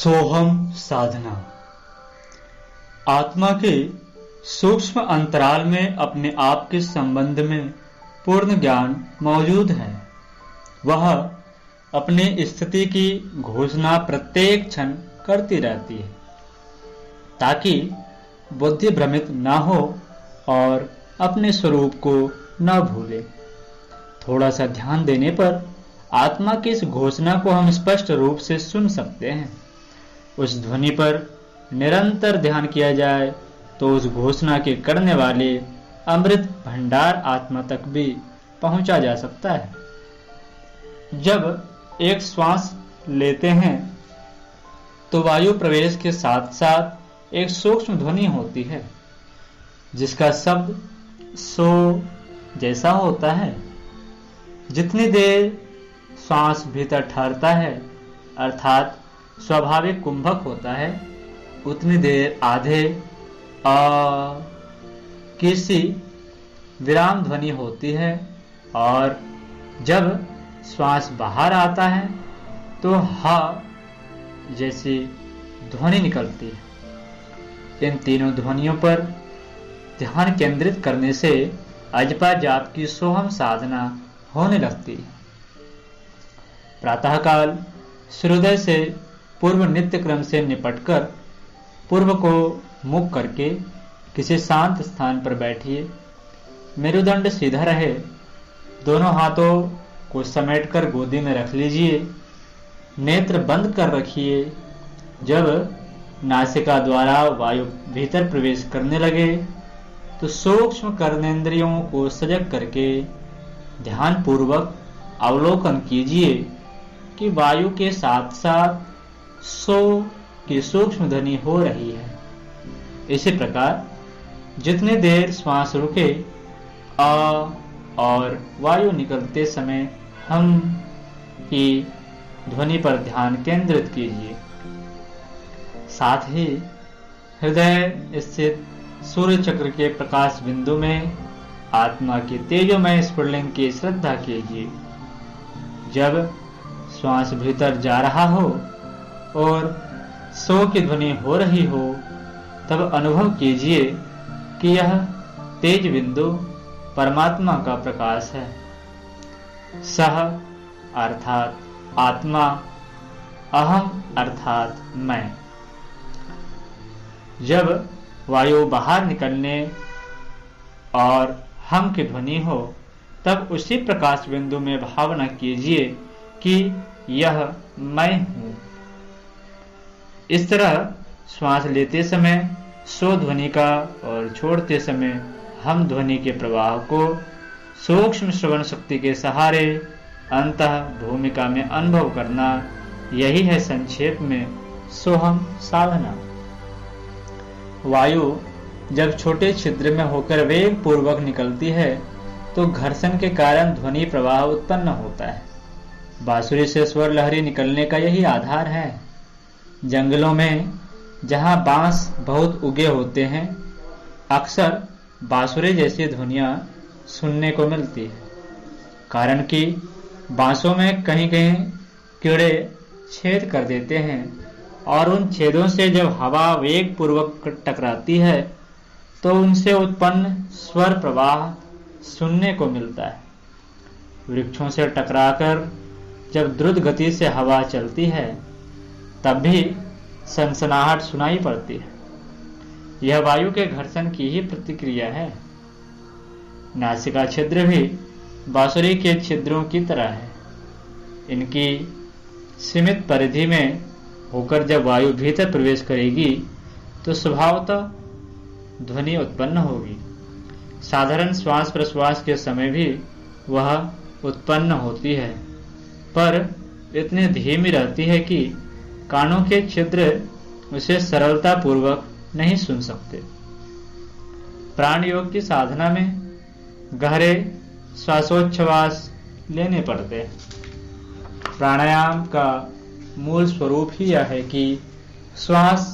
सोहम साधना। आत्मा के सूक्ष्म अंतराल में अपने आप के संबंध में पूर्ण ज्ञान मौजूद है। वह अपनी स्थिति की घोषणा प्रत्येक क्षण करती रहती है ताकि बुद्धि भ्रमित न हो और अपने स्वरूप को न भूले। थोड़ा सा ध्यान देने पर आत्मा की इस घोषणा को हम स्पष्ट रूप से सुन सकते हैं। उस ध्वनि पर निरंतर ध्यान किया जाए तो उस घोषणा के करने वाले अमृत भंडार आत्मा तक भी पहुंचा जा सकता है। जब एक श्वास लेते हैं तो वायु प्रवेश के साथ साथ एक सूक्ष्म ध्वनि होती है जिसका शब्द सो जैसा होता है। जितनी देर श्वास भीतर ठहरता है अर्थात स्वाभाविक कुंभक होता है, उतनी देर आधे आ किसी विराम ध्वनि होती है और जब श्वास बाहर आता है तो हा जैसी ध्वनि निकलती है। इन तीनों ध्वनियों पर ध्यान केंद्रित करने से अजपा जाप की सोहम साधना होने लगती है। प्रातःकाल सूर्योदय से पूर्व नित्य क्रम से निपटकर पूर्व को मुख करके किसी शांत स्थान पर बैठिए। मेरुदंड सीधा रहे, दोनों हाथों को समेटकर गोदी में रख लीजिए। नेत्र बंद कर रखिए। जब नासिका द्वारा वायु भीतर प्रवेश करने लगे तो सूक्ष्म कर्मेंद्रियों को सजग करके ध्यान पूर्वक अवलोकन कीजिए कि वायु के साथ साथ सो की सूक्ष्म ध्वनि हो रही है। इसी प्रकार जितनी देर श्वास रुके आ और वायु निकलते समय हम की ध्वनि पर ध्यान केंद्रित कीजिए। साथ ही हृदय स्थित सूर्य चक्र के प्रकाश बिंदु में आत्मा के तेजोमय स्फुलिंग की श्रद्धा कीजिए। जब श्वास भीतर जा रहा हो और सो की ध्वनि हो रही हो तब अनुभव कीजिए कि यह तेज बिंदु परमात्मा का प्रकाश है। सह अर्थात आत्मा, अहम अर्थात मैं। जब वायु बाहर निकलने और हम की ध्वनि हो तब उसी प्रकाश बिंदु में भावना कीजिए कि यह मैं हूं। इस तरह श्वास लेते समय सो ध्वनि का और छोड़ते समय हम ध्वनि के प्रवाह को सूक्ष्म श्रवण शक्ति के सहारे अंतः भूमिका में अनुभव करना, यही है संक्षेप में सोहम साधना। वायु जब छोटे छिद्र में होकर वेग पूर्वक निकलती है तो घर्षण के कारण ध्वनि प्रवाह उत्पन्न होता है। बांसुरी से स्वर लहरी निकलने का यही आधार है। जंगलों में जहां बांस बहुत उगे होते हैं अक्सर बांसुरी जैसी ध्वनियां सुनने को मिलती है, कारण कि बांसों में कहीं कहीं कीड़े छेद कर देते हैं और उन छेदों से जब हवा वेग पूर्वक टकराती है तो उनसे उत्पन्न स्वर प्रवाह सुनने को मिलता है। वृक्षों से टकराकर जब द्रुत गति से हवा चलती है तब भी सनसनाहट सुनाई पड़ती है। यह वायु के घर्षण की ही प्रतिक्रिया है। नासिका छिद्र भी बांसुरी के छिद्रों की तरह है। इनकी सीमित परिधि में होकर जब वायु भीतर प्रवेश करेगी तो स्वभावतः ध्वनि उत्पन्न होगी। साधारण श्वास प्रश्वास के समय भी वह उत्पन्न होती है, पर इतनी धीमी रहती है कि कानों के छिद्र उसे सरलता पूर्वक नहीं सुन सकते। प्राण योग की साधना में गहरे श्वासोच्छ्वास लेने पड़ते हैं। प्राणायाम का मूल स्वरूप ही यह है कि श्वास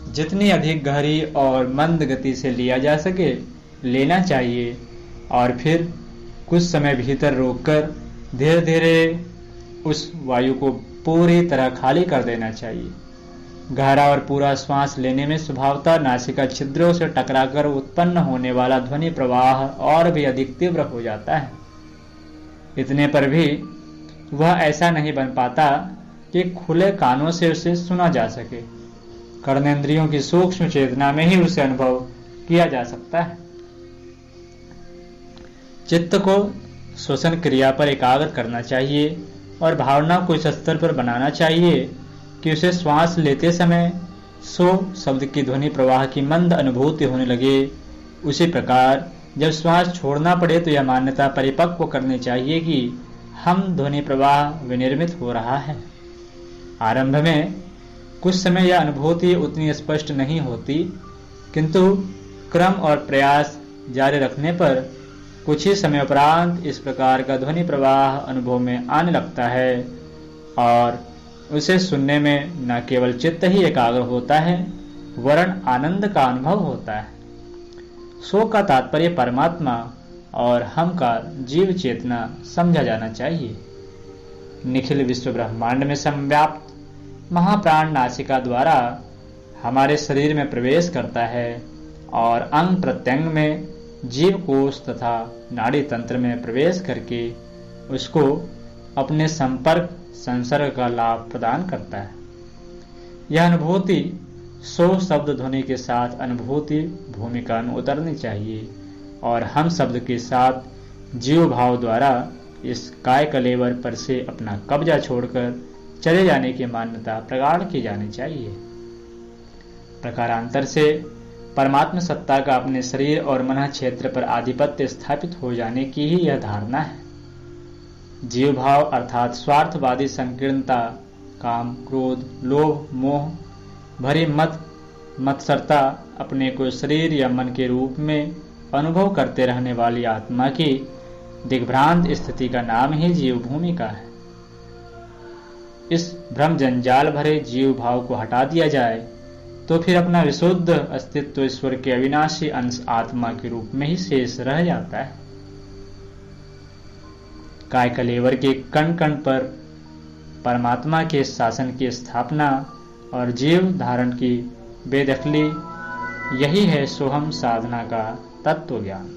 जितनी अधिक गहरी और मंद गति से लिया जा सके लेना चाहिए और फिर कुछ समय भीतर रोककर धीरे धीरे उस वायु को पूरी तरह खाली कर देना चाहिए। गहरा और पूरा श्वास लेने में स्वभावतः नासिका छिद्रों से टकराकर उत्पन्न होने वाला ध्वनि प्रवाह और भी अधिक तीव्र हो जाता है। इतने पर भी वह ऐसा नहीं बन पाता कि खुले कानों से उसे सुना जा सके। कर्णेंद्रियों की सूक्ष्म चेतना में ही उसे अनुभव किया जा सकता है। चित्त को श्वसन क्रिया पर एकाग्र करना चाहिए और भावना को इस स्तर पर बनाना चाहिए कि उसे श्वास लेते समय सो शब्द की ध्वनि प्रवाह की मंद अनुभूति होने लगे। उसी प्रकार जब श्वास छोड़ना पड़े तो यह मान्यता परिपक्व करनी चाहिए कि हम ध्वनि प्रवाह विनिर्मित हो रहा है। आरंभ में कुछ समय यह अनुभूति उतनी स्पष्ट नहीं होती, किंतु क्रम और प्रयास जारी रखने पर कुछ ही समय उपरांत इस प्रकार का ध्वनि प्रवाह अनुभव में आने लगता है और उसे सुनने में न केवल चित्त ही एकाग्र होता है वरन आनंद का अनुभव होता है। सो का तात्पर्य परमात्मा और हम का जीव चेतना समझा जाना चाहिए। निखिल विश्व ब्रह्मांड में संव्याप्त महाप्राण नासिका द्वारा हमारे शरीर में प्रवेश करता है और अंग प्रत्यंग में जीव कोश तथा नाड़ी तंत्र में प्रवेश करके उसको अपने संसर्ग का लाभ प्रदान करता है। यह अनुभूति सो शब्द ध्वनि के साथ अनुभूति भूमिका में उतरनी चाहिए और हम शब्द के साथ जीव भाव द्वारा इस काय कलेवर पर से अपना कब्जा छोड़कर चले जाने की मान्यता प्रगाढ़ की जानी चाहिए। प्रकारांतर से परमात्म सत्ता का अपने शरीर और मन क्षेत्र पर आधिपत्य स्थापित हो जाने की ही यह धारणा है। जीव भाव अर्थात स्वार्थवादी संकीर्णता, काम, क्रोध, लोभ, मोह भरी मत्सरता अपने को शरीर या मन के रूप में अनुभव करते रहने वाली आत्मा की दिग्भ्रांत स्थिति का नाम ही जीव भूमिका है। इस भ्रम जंजाल भरे जीव भाव को हटा दिया जाए तो फिर अपना विशुद्ध अस्तित्व ईश्वर के अविनाशी अंश आत्मा के रूप में ही शेष रह जाता है। काय कलेवर के कण कण पर परमात्मा के शासन की स्थापना और जीव धारण की बेदखली, यही है सोहम साधना का तत्व ज्ञान।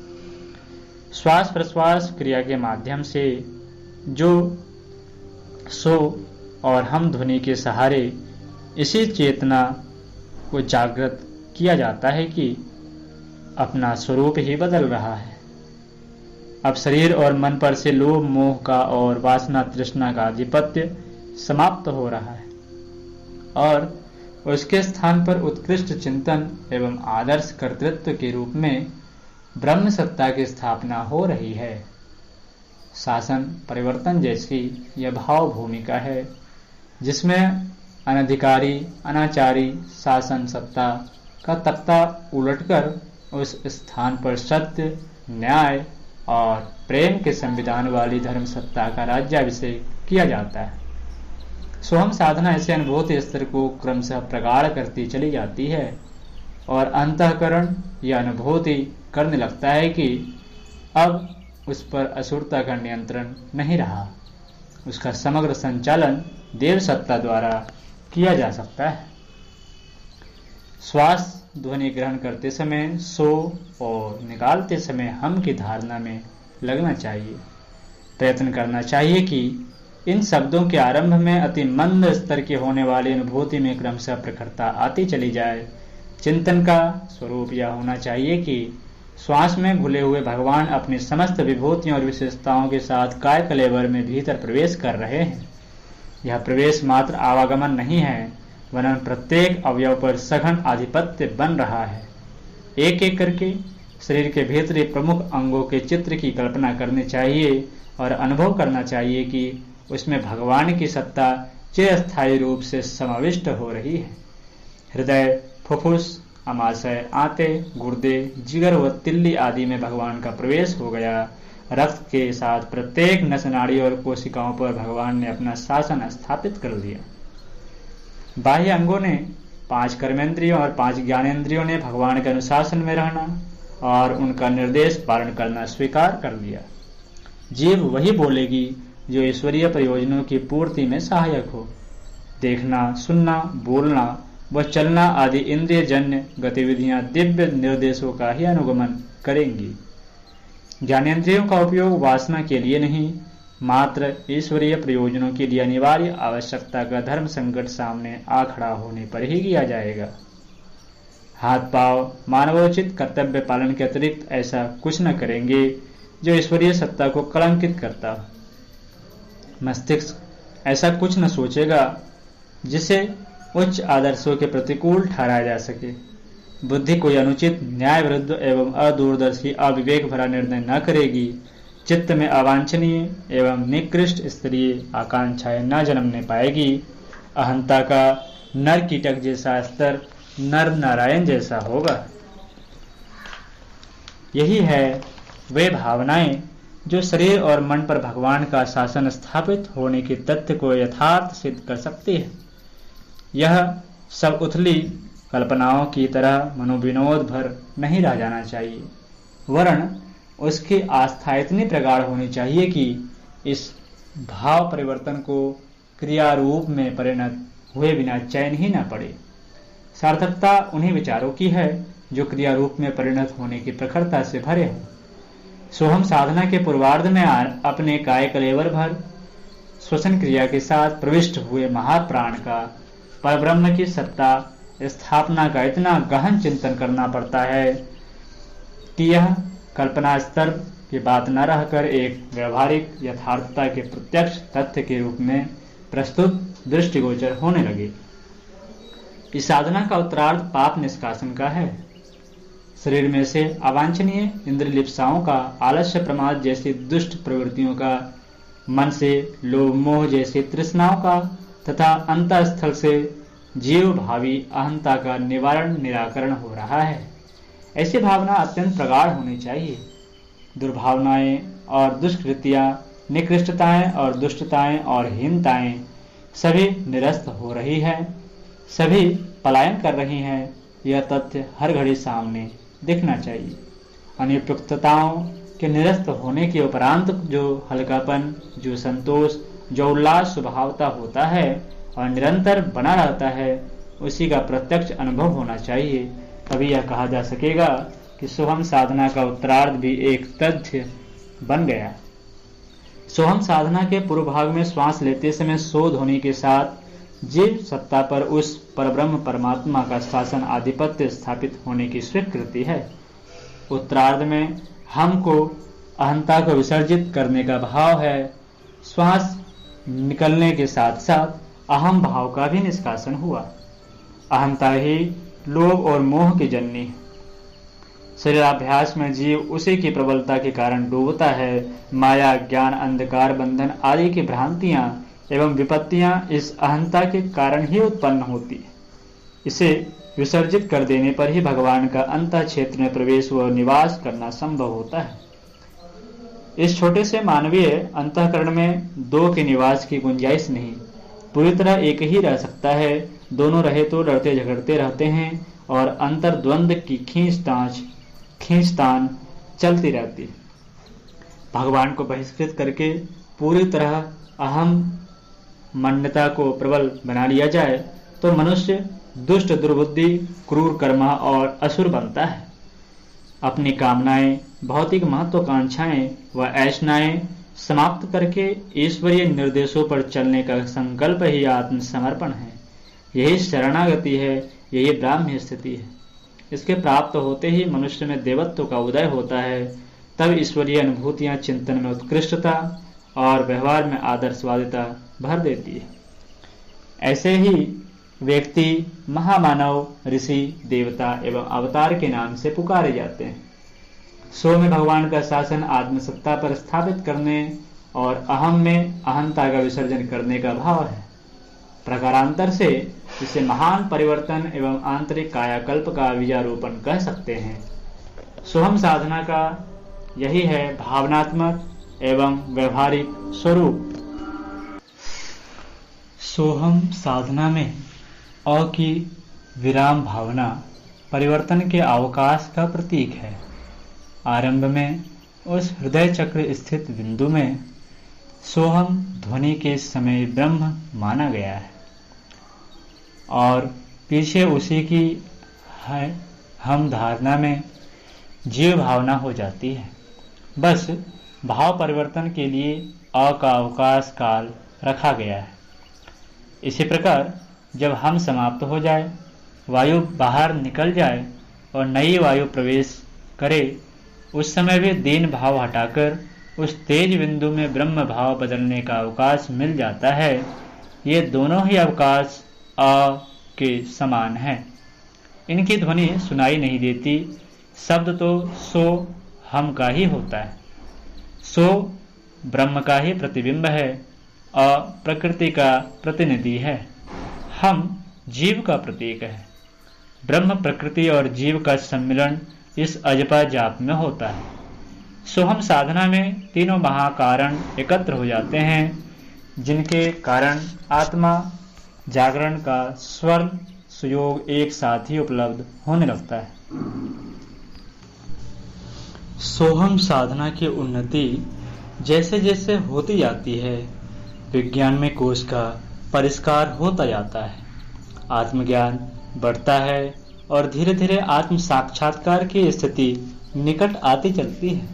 श्वास प्रश्वास क्रिया के माध्यम से जो सो और हम ध्वनि के सहारे इसी चेतना को जागृत किया जाता है कि अपना स्वरूप ही बदल रहा है। अब शरीर और मन पर से लोभ मोह का और वासना तृष्णा का आधिपत्य समाप्त हो रहा है और उसके स्थान पर उत्कृष्ट चिंतन एवं आदर्श कर्तृत्व के रूप में ब्रह्म सत्ता की स्थापना हो रही है। शासन परिवर्तन जैसी यह भाव भूमिका है जिसमें अनधिकारी अनाचारी शासन सत्ता का तख्ता उलटकर उस स्थान पर सत्य, न्याय और प्रेम के संविधान वाली धर्म सत्ता का राज्याभिषेक किया जाता है। सोहम साधना ऐसे अनुभूति स्तर को क्रमशः प्रगाढ़ करती चली जाती है और अंतःकरण यह अनुभूति करने लगता है कि अब उस पर असुरता का नियंत्रण नहीं रहा, उसका समग्र संचालन देव सत्ता द्वारा किया जा सकता है। श्वास ध्वनि ग्रहण करते समय सो और निकालते समय हम की धारणा में लगना चाहिए। प्रयत्न करना चाहिए कि इन शब्दों के आरंभ में अति मंद स्तर के होने वाली अनुभूति में क्रमशः प्रखरता आती चली जाए। चिंतन का स्वरूप यह होना चाहिए कि श्वास में घुले हुए भगवान अपनी समस्त विभूतियों और विशेषताओं के साथ काय कलेवर में भीतर प्रवेश कर रहे हैं। यह प्रवेश मात्र आवागमन नहीं है वरन प्रत्येक अवयव पर सघन आधिपत्य बन रहा है। एक एक करके शरीर के भीतरी प्रमुख अंगों के चित्र की कल्पना करनी चाहिए और अनुभव करना चाहिए कि उसमें भगवान की सत्ता चिरस्थायी रूप से समाविष्ट हो रही है। हृदय, फुफ्फुस, अमाशय, आंते, गुर्दे, जिगर व तिल्ली आदि में भगवान का प्रवेश हो गया। रक्त के साथ प्रत्येक नस नाड़ी और कोशिकाओं पर भगवान ने अपना शासन स्थापित कर दिया। बाह्य अंगों ने 5 कर्मेंद्रियों और 5 ज्ञानेंद्रियों ने भगवान के अनुशासन में रहना और उनका निर्देश पालन करना स्वीकार कर लिया। जीव वही बोलेगी जो ईश्वरीय प्रयोजनों की पूर्ति में सहायक हो। देखना, सुनना, बोलना वह चलना आदि इंद्रिय जन्य गतिविधियां दिव्य निर्देशों का ही अनुगमन करेंगी। ज्ञानेंद्रियों का उपयोग वासना के लिए नहीं, मात्र ईश्वरीय प्रयोजनों के लिए अनिवार्य आवश्यकता का धर्म संकट सामने आ खड़ा होने पर ही किया जाएगा। हाथ पांव मानवोचित कर्तव्य पालन के अतिरिक्त ऐसा कुछ न करेंगे जो ईश्वरीय सत्ता को कलंकित करता हो। मस्तिष्क ऐसा कुछ न सोचेगा जिसे उच्च आदर्शों के प्रतिकूल ठहराया जा सके। बुद्धि कोई अनुचित, न्याय विरुद्ध एवं अदूरदर्शी, अविवेक भरा निर्णय न करेगी। चित्त में अवांछनीय एवं निकृष्ट स्तरीय आकांक्षाएं न जन्मने पाएगी। अहंता का नर कीटक जैसा स्तर नर नारायण जैसा होगा। यही है वे भावनाएं जो शरीर और मन पर भगवान का शासन स्थापित होने के तथ्य को यथार्थ सिद्ध कर सकती है। यह सब उथली कल्पनाओं की तरह मनोविनोद भर नहीं रह जाना चाहिए, वरन उसकी आस्था इतनी प्रगाढ़ होनी चाहिए कि इस भाव परिवर्तन को क्रिया रूप में परिणत हुए बिना चैन ही न पड़े। सार्थकता उन्हीं विचारों की है जो क्रिया रूप में परिणत होने की प्रखरता से भरे हों। सोहम साधना के पूर्वार्ध में अपने काय कलेवर भर श्वसन क्रिया के साथ प्रविष्ट हुए महाप्राण का परब्रह्म की सत्ता स्थापना का इतना गहन चिंतन करना पड़ता है कि यह कल्पना स्तर की बात न रहकर एक व्यवहारिक यथार्थता के प्रत्यक्ष तथ्य के रूप में प्रस्तुत दृष्टिगोचर होने लगे। इस साधना का उत्तरार्ध पाप निष्कासन का है। शरीर में से अवांछनीय इंद्रियलिप्साओं का, आलस्य प्रमाद जैसी दुष्ट प्रवृत्तियों का, मन से लोभ मोह जैसी तृष्णाओं का तथा अंतःस्थल से जीव भावी अहंता का निराकरण हो रहा है। ऐसी भावना अत्यंत प्रगाढ़ होनी चाहिए। दुर्भावनाएं और दुष्कृतियां, निकृष्टताएं और दुष्टताएं और हीनताएं सभी निरस्त हो रही है, सभी पलायन कर रही हैं। यह तथ्य हर घड़ी सामने दिखना चाहिए। अनुपयुक्तताओं के निरस्त होने के उपरांत जो हल्कापन, जो संतोष, जो उल्लास स्वभावता होता है और निरंतर बना रहता है, उसी का प्रत्यक्ष अनुभव होना चाहिए। तभी यह कहा जा सकेगा कि सोहम साधना का उत्तरार्ध भी एक तथ्य बन गया। सोहम साधना के पूर्व भाग में श्वास लेते समय शोध होने के साथ जीव सत्ता पर उस परब्रह्म परमात्मा का शासन आधिपत्य स्थापित होने की स्वीकृति है। उत्तरार्ध में हमको अहंता को विसर्जित करने का भाव है। श्वास निकलने के साथ साथ अहम भाव का भी निष्कासन हुआ। अहंता ही लोभ और मोह की जननी है। शरीराभ्यास में जीव उसी की प्रबलता के कारण डूबता है। माया, ज्ञान, अंधकार, बंधन आदि की भ्रांतियां एवं विपत्तियां इस अहंता के कारण ही उत्पन्न होती है। इसे विसर्जित कर देने पर ही भगवान का अंतः क्षेत्र में प्रवेश व निवास करना संभव होता है। इस छोटे से मानवीय अंतःकरण में दो के निवास की गुंजाइश नहीं, पूरी तरह एक ही रह सकता है। दोनों रहे तो लड़ते झगड़ते रहते हैं और अंतर्द्वंद की खींचतान चलती रहती है। भगवान को बहिष्कृत करके पूरी तरह अहम मान्यता को प्रबल बना लिया जाए तो मनुष्य दुष्ट, दुर्बुद्धि, क्रूर कर्मा और असुर बनता है। अपनी कामनाएं, भौतिक महत्वाकांक्षाएं व ऐषणाएं समाप्त करके ईश्वरीय निर्देशों पर चलने का संकल्प ही आत्मसमर्पण है। यही शरणागति है, यही ब्राह्म्य स्थिति है। इसके प्राप्त होते ही मनुष्य में देवत्व का उदय होता है। तब ईश्वरीय अनुभूतियां चिंतन में उत्कृष्टता और व्यवहार में आदर्शवादिता भर देती है। ऐसे ही व्यक्ति महामानव, ऋषि, देवता एवं अवतार के नाम से पुकारे जाते हैं। सो में भगवान का शासन आत्मसत्ता पर स्थापित करने और अहम में अहंता का विसर्जन करने का भाव है। प्रकारांतर से इसे महान परिवर्तन एवं आंतरिक कायाकल्प का बीजारोपण कह सकते हैं। सोहम साधना का यही है भावनात्मक एवं व्यवहारिक स्वरूप। सोहम साधना में अ की विराम भावना परिवर्तन के अवकाश का प्रतीक है। आरंभ में उस हृदय चक्र स्थित बिंदु में सोहम ध्वनि के समय ब्रह्म माना गया है और पीछे उसी की है हम धारणा में जीव भावना हो जाती है। बस भाव परिवर्तन के लिए अ का अवकाश काल रखा गया है। इसी प्रकार जब हम समाप्त हो जाए, वायु बाहर निकल जाए और नई वायु प्रवेश करे, उस समय भी दीन भाव हटाकर उस तेज बिंदु में ब्रह्म भाव बदलने का अवकाश मिल जाता है। ये दोनों ही अवकाश अ के समान हैं। इनकी ध्वनि सुनाई नहीं देती। शब्द तो सो हम का ही होता है। सो ब्रह्म का ही प्रतिबिंब है। अ प्रकृति का प्रतिनिधि है। हम जीव का प्रतीक है। ब्रह्म प्रकृति और जीव का सम्मिलन इस अजपा जाप में होता है। सो हम साधना में तीनों महाकारण एकत्र हो जाते हैं, जिनके कारण आत्मा जागरण का स्वर्ण सुयोग एक साथ ही उपलब्ध होने लगता है। सोहम साधना की उन्नति जैसे जैसे होती जाती है, विज्ञान में कोश का परिष्कार होता जाता है, आत्मज्ञान बढ़ता है और धीरे धीरे आत्म साक्षात्कार की स्थिति निकट आती चलती है।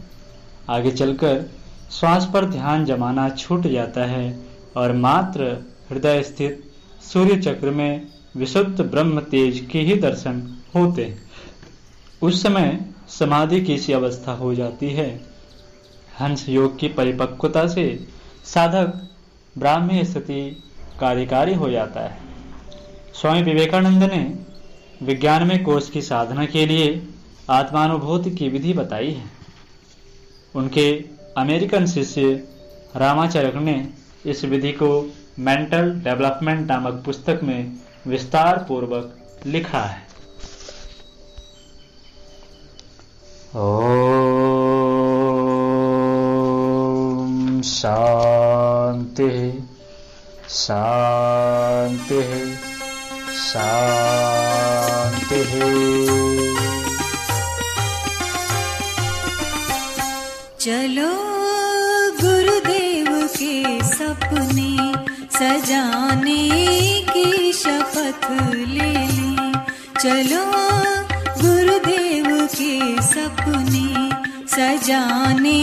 आगे चलकर श्वास पर ध्यान जमाना छूट जाता है और मात्र हृदय स्थित सूर्य चक्र में विशुद्ध ब्रह्म तेज के ही दर्शन होते हैं। उस समय समाधि की सी अवस्था हो जाती है। हंस योग की परिपक्वता से साधक ब्राह्मी स्थिति कार्यकारी हो जाता है। स्वामी विवेकानंद ने विज्ञान में कोश की साधना के लिए आत्मानुभूति की विधि बताई है। उनके अमेरिकन शिष्य रामाचरक ने इस विधि को मेंटल डेवलपमेंट नामक पुस्तक में विस्तार पूर्वक लिखा है। ओम शांति शांति शांति। चलो गुरुदेव के सपने सजाने की शपथ ले ली। चलो गुरुदेव के सपने सजाने